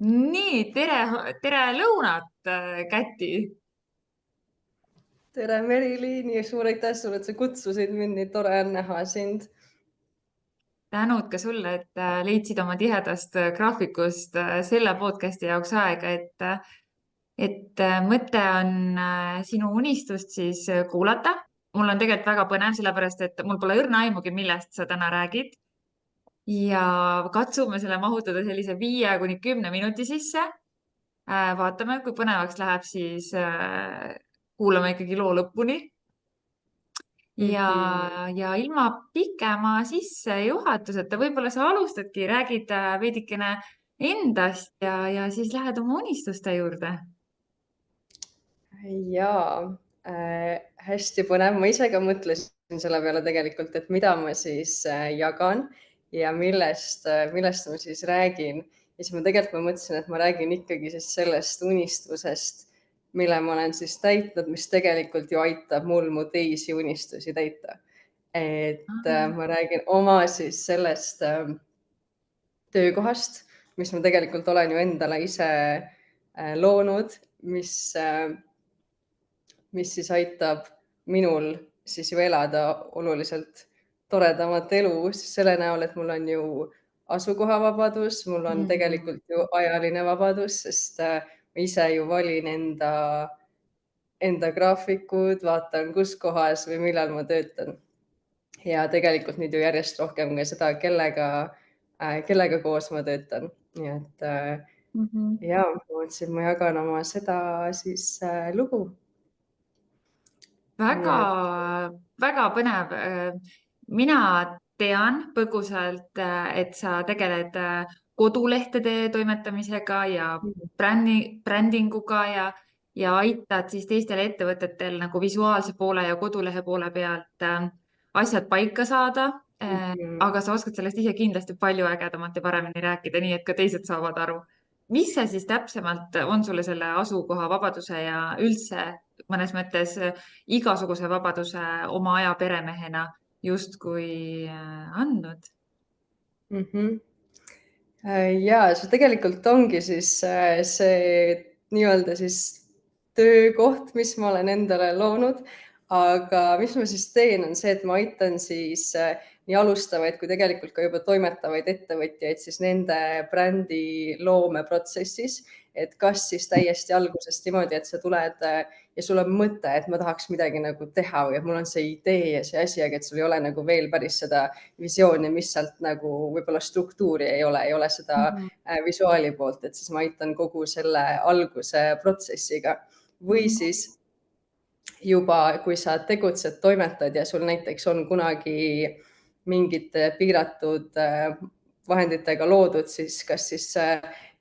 nii, tere lõunat, Käti. Tere Meriliini, suur aitäh sulle, et sa kutsusid mind, nii tore on näha sind. Tänud ka sulle, et leidsid oma tihedast graafikust selle podcasti jaoks aega, et mõte on sinu unistust siis kuulata. mul on tegelikult väga põnev, sellepärast et mul pole õrna aimugi, millest sa täna räägid. ja katsume selle mahutada sellise 5 kuni 10 minuti sisse. vaatame, kui põnevaks läheb, siis kuulame ikkagi loo lõpuni. ja, Mhm. ja ilma pikema sissejuhatuseta, võib-olla sa alustadki, räägid veidikene endast ja siis lähed oma unistuste juurde. Jaa, hästi põnev. Ma ise ka mõtlesin selle peale tegelikult, et mida ma siis jagan ja millest ma siis räägin. Ja siis ma mõtlesin, et ma räägin ikkagi siis sellest unistusest, mille ma olen siis täitnud, mis tegelikult ju aitab mul mu teisi unistusi täita. Et ma räägin oma siis sellest töökohast, mis ma tegelikult olen ju endale ise loonud, mis siis aitab minul siis ju elada oluliselt toredamat elu siis selle näol, et mul on ju asukohavabadus, mul on tegelikult ju ajaline vabadus, sest ma ise ju valin enda graafikud, vaatan, kus kohas või millal ma töötan. Ja tegelikult nüüd ju järjest rohkem ka seda, kellega koos ma töötan. Nii et ja ma mõtlesin, ma jagan oma seda siis lugu. Nii väga, et väga põnev. mina tean põgusalt, et sa tegeled kodulehtede toimetamisega ja brändinguga ja aitad siis teistel ettevõtetel nagu visuaalse poole ja kodulehe poole pealt asjad paika saada. aga sa oskad sellest ise kindlasti palju ägedamalt ja paremini rääkida, nii et ka teised saavad aru. Mis see siis täpsemalt on sulle selle asukoha vabaduse ja üldse mõnes mõttes igasuguse vabaduse oma aja peremehena justkui andnud? ja see tegelikult ongi siis see nii-öelda siis töökoht, mis ma olen endale loonud. Aga mis ma siis teen, on see, et ma aitan siis nii alustavaid kui tegelikult ka juba toimetavaid ettevõtjaid siis nende brändi loomeprotsessis, et kas siis täiesti algusest niimoodi, et sa tuled ja sul on mõte, et ma tahaks midagi nagu teha või et mul on see idee ja see asi, aga et sul ei ole nagu veel päris seda visiooni, mis sealt nagu võib-olla struktuuri ei ole seda visuaali poolt, et siis ma aitan kogu selle alguse protsessiga. Või siis juba, kui sa tegutsed, toimetad ja sul näiteks on kunagi mingite piiratud vahenditega loodud, siis kas siis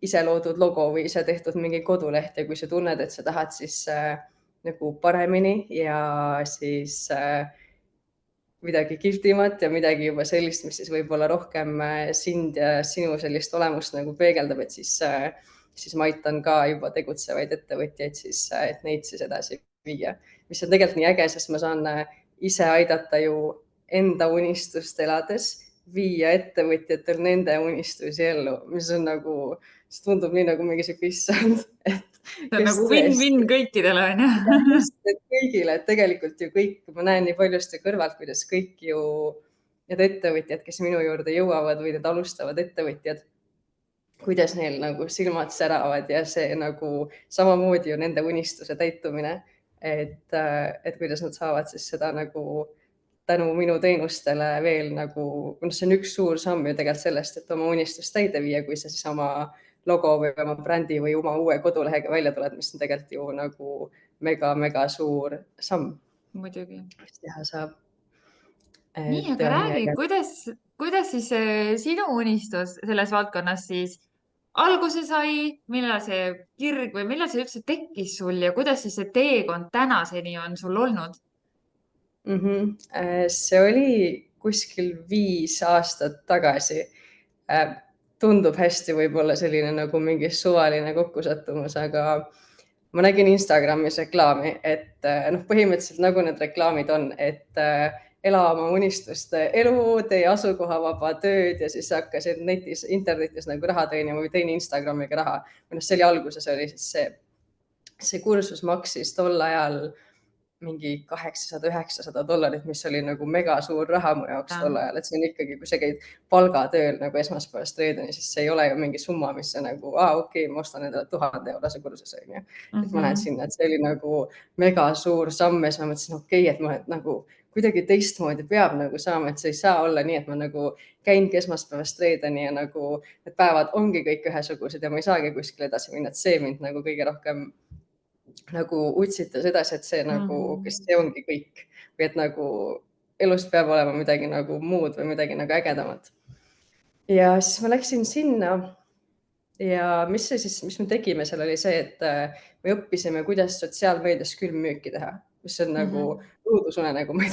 ise loodud logo või ise tehtud mingi koduleht ja kui sa tunned, et sa tahad siis nagu paremini ja siis midagi kihvtimat ja midagi juba sellist, mis siis võib-olla rohkem sind ja sinu sellist olemust nagu peegeldab, et siis ma aitan ka juba tegutsevaid ettevõtjaid siis, et neid siis edasi viia, mis on tegelikult nii äge, sest ma saan ise aidata ju enda unistust elades viia ettevõtjatel nende unistusi ellu, mis on nagu, see tundub nii nagu mingi sihuke issand, et see on kes nagu win-win tõesti kõikidele, onju. just, et kõigile, et tegelikult ju kõik, ma näen nii paljusti kõrvalt, kuidas kõik ju need ettevõtjad, kes minu juurde jõuavad või need alustavad ettevõtjad, kuidas neil nagu silmad säravad ja see nagu samamoodi ju nende unistuse täitumine, et kuidas nad saavad siis seda nagu tänu minu teenustele veel nagu, see on üks suur samm ju tegelikult sellest, et oma unistust täide viia, kui sa siis oma logo või oma brändi või oma uue kodulehega välja tuled, mis on tegelikult ju nagu mega-mega suur samm, muidugi. mis teha saab. nii, Et aga on nii räägi, äge. kuidas siis sinu unistus selles valdkonnas siis alguse sai, millal see kirg või millal see üldse tekkis sul ja kuidas siis see teekond tänaseni on sul olnud? See oli kuskil 5 aastat tagasi. Tundub hästi võib-olla selline nagu mingi suvaline kokkusattumus, aga ma nägin Instagramis reklaami, et noh, põhimõtteliselt nagu need reklaamid on, et ela oma unistuste elu, tee asukohavaba tööd ja siis hakkasid internetis nagu raha teenima või teeni Instagramiga raha. See oli alguses, oli siis see kursus maksis tol ajal mingi $800–900, mis oli nagu mega suur raha mu jaoks tol ajal, et see on ikkagi, kui sa käid palgatööl nagu esmaspäevast reedeni, siis see ei ole ju mingi summa, mis sa nagu, okei, ma ostan endale 1000-eurose kursuse, onju. Et ma lähen sinna, et see oli nagu mega suur samm ja siis ma mõtlesin, okei, et ma nagu kuidagi teistmoodi peab nagu saama, et see ei saa olla nii, et ma nagu käingi esmaspäevast reedeni ja nagu need päevad ongi kõik ühesugused ja ma ei saagi kuskile edasi minna, et see mind nagu kõige rohkem nagu utsitas edasi, et see nagu, kes see ongi kõik või et nagu elus peab olema midagi nagu muud või midagi nagu ägedamat. Ja siis ma läksin sinna ja mis me tegime seal oli see, et me õppisime, kuidas sotsiaalmeedias külmmüüki teha, mis on nagu õudusunenägu, ma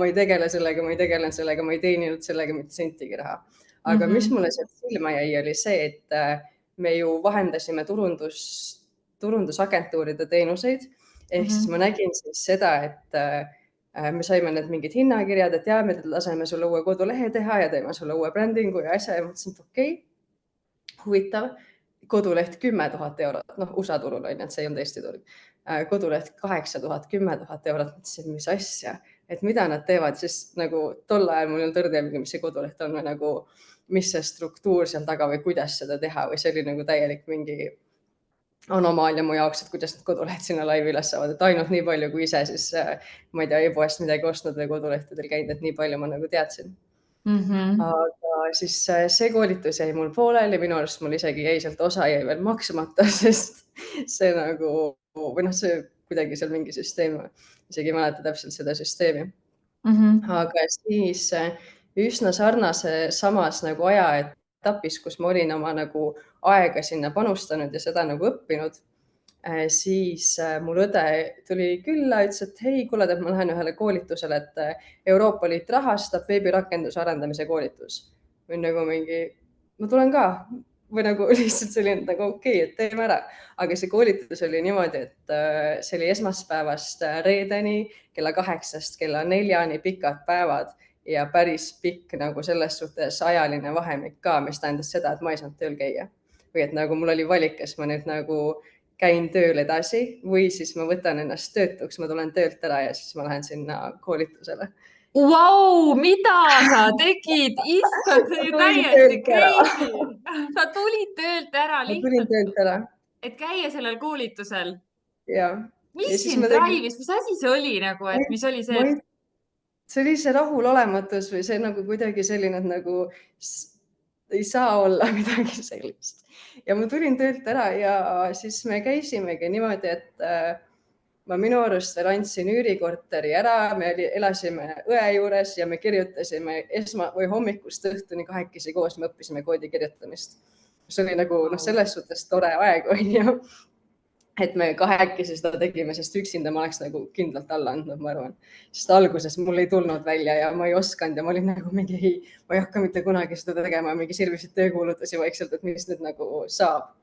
ei tegele sellega, ma ei teeninud sellega mitte sentigi raha. Aga mis mulle sealt silma jäi, oli see, et me ju vahendasime turundusagentuuride teenuseid. Ehk siis ma nägin siis seda, et me saime need mingid hinnakirjad, et me laseme sulle uue kodulehe teha ja teeme sulle uue brändingu ja asja ja mõtlesin, et okei, huvitav. Koduleht 10 000 eurot, USA turul on, et see ei olnud Eesti turul. Koduleht 8000, 10 000 eurot, mõtlesin, mis asja, et mida nad teevad, sest nagu tol ajal mul ei olnud õrnemgi, mis see koduleht on või nagu, mis see struktuur seal taga või kuidas seda teha või see oli nagu täielik mingi anomaalia mu jaoks, et kuidas need kodulehed sinna laivi üles saavad, et ainult nii palju, kui ise siis, ma ei tea, e-poest midagi ostnud või kodulehtedel käinud, et nii palju ma nagu teadsin. Aga siis see koolitus jäi mul pooleli, minu arust mul isegi jäi sealt osa jäi veel maksmata, sest see nagu, või see kuidagi seal mingi süsteem, isegi ei mäleta täpselt seda süsteemi. Aga siis üsna sarnase samas nagu ajaetapis, kus ma olin oma nagu aega sinna panustanud ja seda nagu õppinud, siis mul õde tuli külla, ütles, et hei, kuule, et ma lähen ühele koolitusele, et Euroopa Liit rahastab veebirakenduse arendamise koolitus. Või nagu mingi, ma tulen ka või nagu lihtsalt selline nagu okei, et teeme ära. Aga see koolitus oli niimoodi, et see oli esmaspäevast reedeni kella 8-st kella 4-ni pikad päevad ja päris pikk nagu selles suhtes ajaline vahemik ka, mis tähendas seda, et ma ei saanud tööl käia. Või et nagu mul oli valik, kas ma nüüd nagu käin tööl edasi või siis ma võtan ennast töötuks, ma tulen töölt ära ja siis ma lähen sinna koolitusele. Vau, mida sa tegid? Issand, see on täiesti crazy. Sa tulid töölt ära lihtsalt. Ma tulin töölt ära. Et käia sellel koolitusel. Ja. Mis sind drive'is, mis asi see oli nagu, et mis oli see? See oli see rahulolematus või see nagu kuidagi selline, et nagu ei saa olla midagi sellist. Ja ma tulin töölt ära ja siis me käisimegi niimoodi, et ma minu arust veel andsin üürikorteri ära, me elasime õe juures ja me kirjutasime hommikust õhtuni kahekesi koos, me õppisime koodi kirjutamist. See oli nagu selles suhtes tore aeg, on ju. Et me kahekesi seda tegime, sest üksinda ma oleks nagu kindlalt alla andnud, ma arvan. Sest alguses mul ei tulnud välja ja ma ei osanud ja ma olin nagu mingi, ma ei hakka mitte kunagi seda tegema, mingi sirvisid töökuulutusi vaikselt, et mis nüüd nagu saab.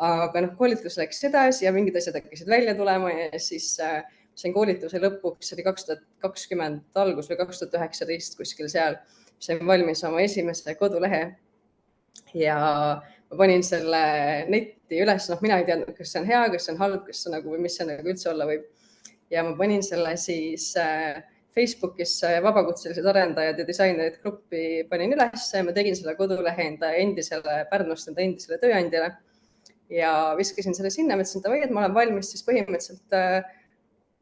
Aga koolitus läks edasi ja mingid asjad hakkasid välja tulema ja siis sain koolituse lõpuks, see oli 2020 algus või 2019 kuskil seal, sain valmis oma esimese kodulehe ja ma panin selle netti üles, mina ei teadnud, kas see on hea, kas see on halb, kas see nagu, või mis see nagu üldse olla võib. Ja ma panin selle siis Facebookis vabakutselised arendajad ja disainerid gruppi panin üles ja ma tegin selle kodulehe enda endisele Pärnust, enda endisele tööandjale. Ja viskasin selle sinna, mõtlesin, et ma olen valmis siis põhimõtteliselt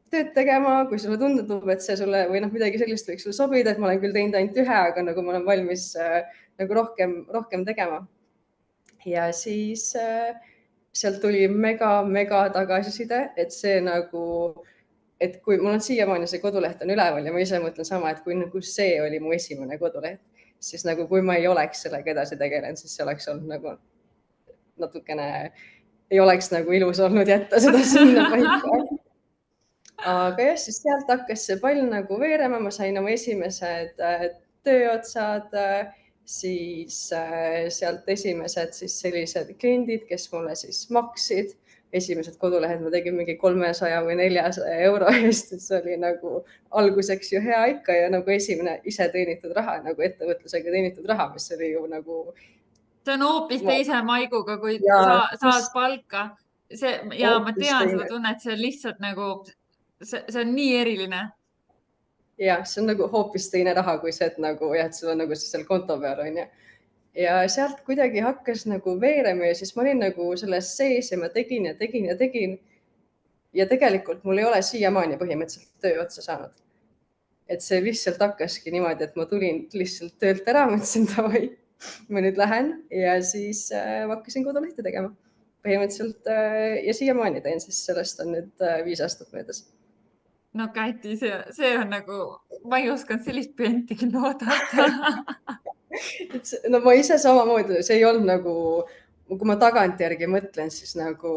tööd tegema, kui sulle tundub, et see sulle või midagi sellist võiks sulle sobida, et ma olen küll teinud ainult ühe, aga nagu ma olen valmis nagu rohkem tegema. Ja siis sealt tuli mega tagasiside, et see nagu, et kui mul on siiamaani see koduleht on üleval ja ma ise mõtlen sama, et kui nagu see oli mu esimene koduleht, siis nagu kui ma ei oleks sellega edasi tegelenud, siis see oleks olnud nagu natukene ei oleks nagu ilus olnud jätta seda sinna paika. Aga jah, siis sealt hakkas see pall nagu veerema, ma sain oma esimesed tööotsad, siis sealt esimesed siis sellised kliendid, kes mulle siis maksid. esimesed kodulehed ma tegin mingi 300 või 400 euro eest, et see oli nagu alguseks ju hea ikka ja nagu esimene ise teenitud raha, nagu ettevõtlusega teenitud raha, mis oli ju nagu see on hoopis teise maiguga, kui ja saad palka. Ja ma hoopis tean seda teine. tunnet, see on lihtsalt nagu, see on nii eriline. Jah, see on nagu hoopis teine raha kui see, et nagu jah, et sul on nagu see seal konto peal on ju. Ja sealt kuidagi hakkas nagu veerema ja siis ma olin nagu selles sees ja ma tegin ja tegin ja tegin. Ja tegelikult mul ei ole siiamaani põhimõtteliselt töö otsa saanud. Et see lihtsalt hakkaski niimoodi, et ma tulin lihtsalt töölt ära, mõtlesin davai, ma nüüd lähen ja siis hakkasin kodulehte tegema. Põhimõtteliselt ja siiamaani teen, sest sellest on nüüd 5 aastat möödas. No Käti, see on nagu, ma ei osanud sellist püenti küll oodata. No ma ise samamoodi, see ei olnud nagu, kui ma tagantjärgi mõtlen, siis nagu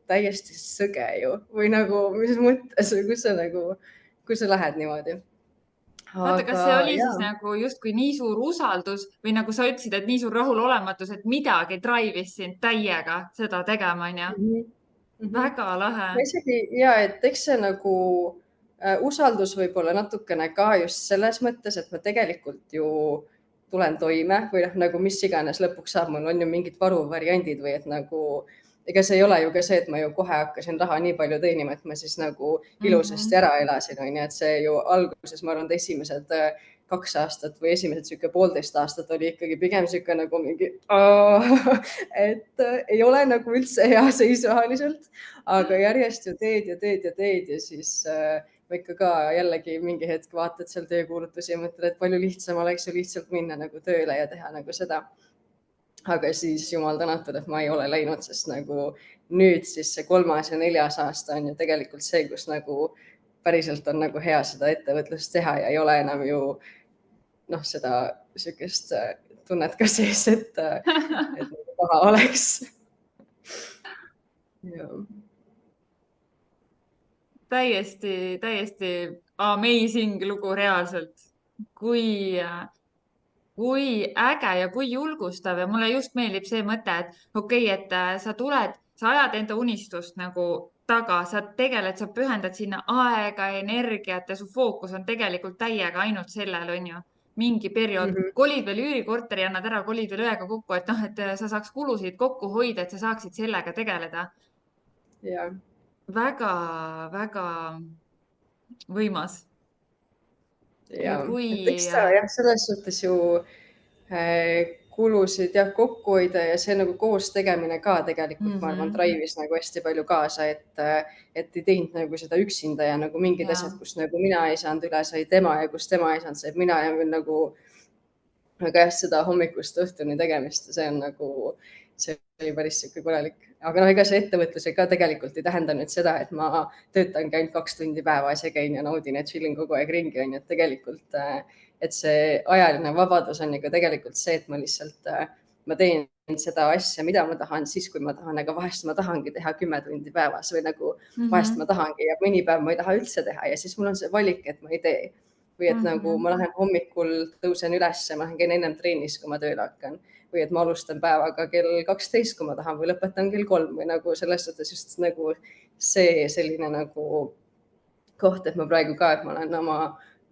täiesti sõge ju või nagu mis mõttes või kus sa lähed niimoodi. Vaata, kas Aga see oli ja. siis nagu justkui nii suur usaldus või nagu sa ütlesid, et nii suur rahulolematus, et midagi drive'is sind täiega seda tegema, onju. Väga lahe. Ma isegi ja, et eks see nagu usaldus võib-olla natukene ka just selles mõttes, et ma tegelikult ju tulen toime või noh, nagu mis iganes lõpuks saab, mul on ju mingid varuvariandid või et nagu ega see ei ole ju ka see, et ma ju kohe hakkasin raha nii palju teenima, et ma siis nagu ilusasti ära elasin, on ju, et see ju alguses, ma arvan, et esimesed 2 aastat või esimesed sihuke 1,5 aastat oli ikkagi pigem sihuke nagu mingi, et ei ole nagu üldse hea seis rahaliselt, aga järjest ju teed ja teed ja teed ja siis ma ikka ka jällegi mingi hetk vaatad seal töökuulutusi ja mõtled, et palju lihtsam oleks ju lihtsalt minna nagu tööle ja teha nagu seda. Aga siis jumal tänatud, et ma ei ole läinud, sest nagu nüüd siis see 3. ja 4. aasta on ju tegelikult see, kus nagu päriselt on nagu hea seda ettevõtlust teha ja ei ole enam ju noh, seda sihukest tunnet ka sees, et nagu paha oleks. täiesti amazing lugu reaalselt. Kui äge ja kui julgustav ja mulle just meeldib see mõte, et okei, et sa tuled, sa ajad enda unistust nagu taga, sa tegeled, sa pühendad sinna aega, energiat ja su fookus on tegelikult täiega ainult sellel, on ju, mingi periood. Kolid veel üürikorteri, annad ära, kolid veel õega kokku, et noh, et sa saaks kulusid kokku hoida, et sa saaksid sellega tegeleda. Ja. Väga-väga võimas. Ja kui et eks ta jah, selles suhtes ju kulusid jah kokku hoida ja see nagu koos tegemine ka tegelikult ma arvan, drive'is nagu hästi palju kaasa, et ei teinud nagu seda üksinda ja nagu mingid asjad, kus nagu mina ei saanud üle, sai tema ja kus tema ei saanud, sai mina ja nagu aga jah, seda hommikust õhtuni tegemist ja see on nagu, see oli päris sihuke korralik, aga noh, ega see ettevõtlus ka tegelikult ei tähenda nüüd seda, et ma töötangi ainult 2 tundi päevas ja käin ja naudin ja chillin kogu aeg ringi, on ju, et tegelikult, et see ajaline vabadus on ju ka tegelikult see, et ma lihtsalt, ma teen seda asja, mida ma tahan siis, kui ma tahan, aga vahest ma tahangi teha 10 tundi päevas või nagu vahest ma tahangi ja mõni päev ma ei taha üldse teha ja siis mul on see valik, et ma ei tee. Või et nagu ma lähen hommikul, tõusen ülesse, ma käin ennem trennis, kui ma tööle hakkan. Või et ma alustan päevaga kell 12, kui ma tahan või lõpetan kell 3 või nagu selles suhtes just nagu see selline nagu koht, et ma praegu ka, et ma olen oma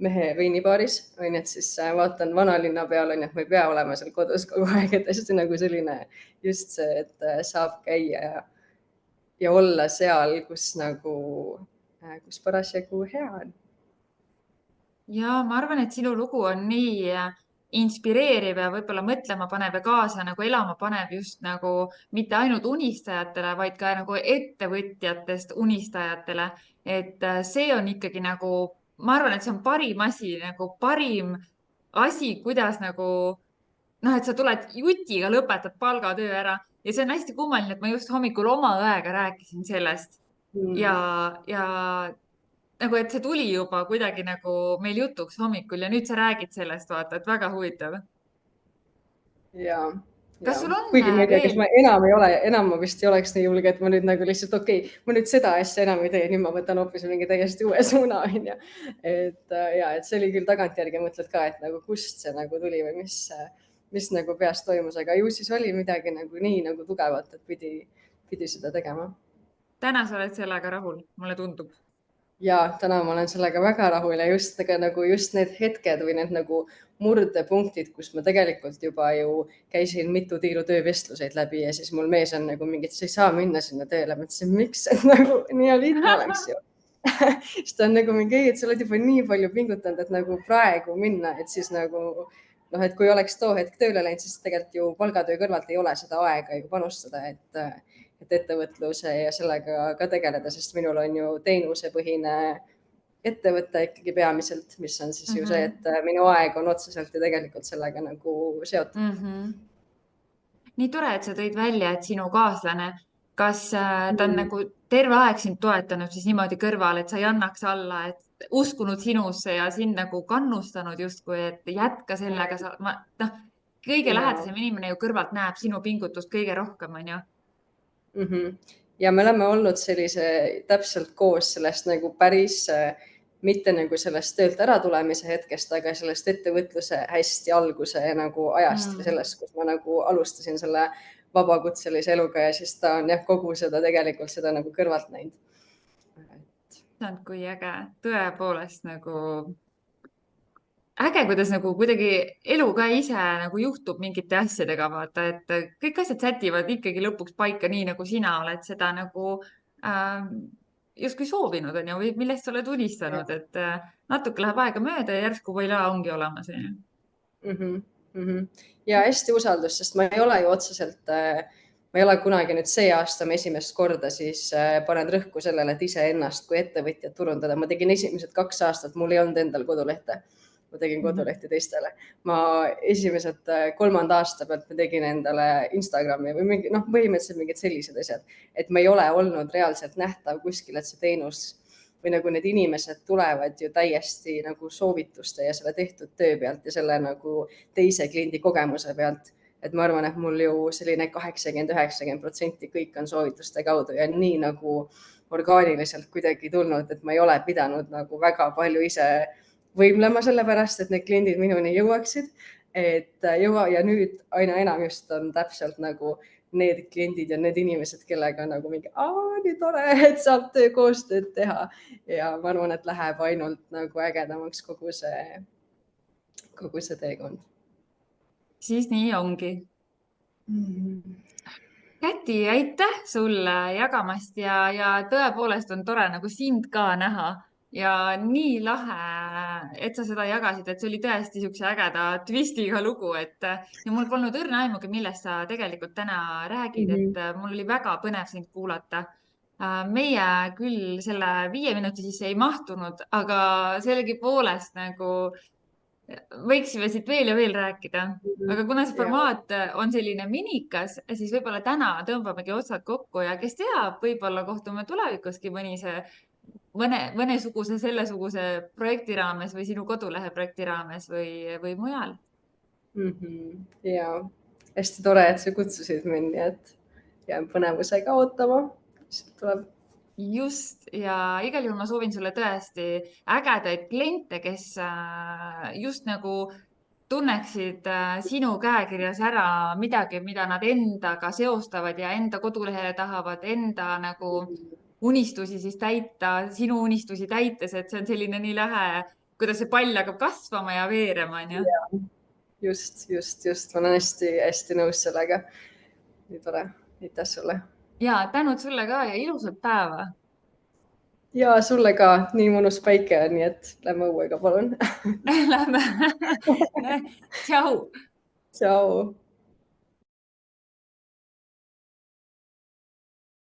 mehe veinibaaris, on ju, et siis vaatan vanalinna peal, on ju, et ma ei pea olema seal kodus kogu aeg, et hästi nagu selline just see, et saab käia ja olla seal, kus nagu, kus parasjagu hea on. ja ma arvan, et sinu lugu on nii inspireeriv ja võib-olla mõtlema panev ja kaasa nagu elama panev just nagu mitte ainult unistajatele, vaid ka nagu ettevõtjatest unistajatele. et see on ikkagi nagu, ma arvan, et see on parim asi, nagu parim asi, kuidas nagu noh, et sa tuled jutiga, lõpetad palgatöö ära ja see on hästi kummaline, et ma just hommikul oma õega rääkisin sellest ja nagu, et see tuli juba kuidagi nagu meil jutuks hommikul ja nüüd sa räägid sellest, vaata, et väga huvitav. Ja, Kas sul on kuigi ma ei tea, kas veel? ma enam ei ole, enam ma vist ei oleks nii julge, et ma nüüd nagu lihtsalt ma nüüd seda asja enam ei tee, nüüd ma võtan hoopis mingi täiesti uue suuna, on ju. Et ja, et see oli küll tagantjärgi mõtled ka, et nagu kust see nagu tuli või mis nagu peas toimus, aga ju siis oli midagi nagu nii nagu tugevat, et pidi seda tegema. täna sa oled sellega rahul, mulle tundub. Ja täna ma olen sellega väga rahul ja just nagu just need hetked või need nagu murdepunktid, kus ma tegelikult juba ju käisin mitu tiiru töövestluseid läbi ja siis mul mees on nagu mingi, et sa ei saa minna sinna tööle. Ma ütlesin, miks, et nagu nii lihtne oleks ju. Siis ta on nagu mingi, et sa oled juba nii palju pingutanud, et nagu praegu minna, et siis nagu noh, et kui oleks too hetk tööle läinud, siis tegelikult ju palgatöö kõrvalt ei ole seda aega ju panustada, et ettevõtluse ja sellega ka tegeleda, sest minul on ju teenusepõhine ettevõte ikkagi peamiselt, mis on siis ju see, et minu aeg on otseselt ja tegelikult sellega nagu seotud. Nii tore, et sa tõid välja, et sinu kaaslane, kas ta on nagu terve aeg sind toetanud siis niimoodi kõrval, et sa ei annaks alla, et uskunud sinusse ja sind nagu kannustanud justkui, et jätka sellega, noh, kõige lähedasem inimene ju kõrvalt näeb sinu pingutust kõige rohkem, on ju. Ja me oleme olnud sellise täpselt koos sellest nagu päris mitte nagu sellest töölt ära tulemise hetkest, aga sellest ettevõtluse hästi alguse nagu ajast ja sellest, kus ma nagu alustasin selle vabakutselise eluga ja siis ta on jah, kogu seda tegelikult seda nagu kõrvalt näinud. Kui äge, tõepoolest nagu äge, kuidas nagu kuidagi elu ka ise nagu juhtub mingite asjadega, vaata, et kõik asjad sätivad ikkagi lõpuks paika nii, nagu sina oled seda nagu justkui soovinud, on ju, või millest sa oled unistanud, et natuke läheb aega mööda ja järsku võila ongi olemas, on ju. Ja hästi usaldus, sest ma ei ole ju otseselt, ma ei ole kunagi nüüd see aasta ma esimest korda siis panen rõhku sellele, et iseennast kui ettevõtjat turundada. Ma tegin esimesed 2 aastat, mul ei olnud endal kodulehte. Ma tegin kodulehti teistele. Ma esimesed 3. aasta pealt ma tegin endale Instagrami või mingi, noh, põhimõtteliselt mingid sellised asjad, et ma ei ole olnud reaalselt nähtav kuskil, et see teenus või nagu need inimesed tulevad ju täiesti nagu soovituste ja selle tehtud töö pealt ja selle nagu teise kliendi kogemuse pealt. Et ma arvan, et mul ju selline 80-90% kõik on soovituste kaudu ja nii nagu orgaaniliselt kuidagi tulnud, et ma ei ole pidanud nagu väga palju ise võimlema sellepärast, et need kliendid minuni jõuaksid, ja nüüd aina enam just on täpselt nagu need kliendid ja need inimesed, kellega nagu mingi, nii tore, et saab koostööd teha ja ma arvan, et läheb ainult nagu ägedamaks kogu see teekond. Siis nii ongi. Käti, aitäh sulle jagamast ja tõepoolest on tore nagu sind ka näha ja nii lahe, et sa seda jagasid, et see oli tõesti niisuguse ägeda twistiga lugu, et ja mul polnud õrna aimugi, millest sa tegelikult täna räägid, et mul oli väga põnev sind kuulata. Meie küll selle 5 minuti sisse ei mahtunud, aga sellegipoolest nagu võiksime siit veel ja veel rääkida, aga kuna see formaat on selline minikas, siis võib-olla täna tõmbamegi otsad kokku ja kes teab, võib-olla kohtume tulevikuski mõnesuguse sellesuguse projekti raames või sinu kodulehe projekti raames või mujal. Ja hästi tore, et sa kutsusid mind, nii et jään põnevusega ootama, mis tuleb. Just ja igal juhul ma soovin sulle tõesti ägedaid kliente, kes just nagu tunneksid sinu käekirjas ära midagi, mida nad endaga seostavad ja enda kodulehele tahavad enda nagu unistusi siis täita, sinu unistusi täites, et see on selline nii lähe, kuidas see pall hakkab kasvama ja veerema, on ju. Just. Ma olen hästi nõus sellega. Nii tore. Aitäh sulle. Ja tänud sulle ka ja ilusat päeva. Ja sulle ka. Nii mõnus päike on, nii et lähme õuega, palun. Lähme. Tšau. Tšau.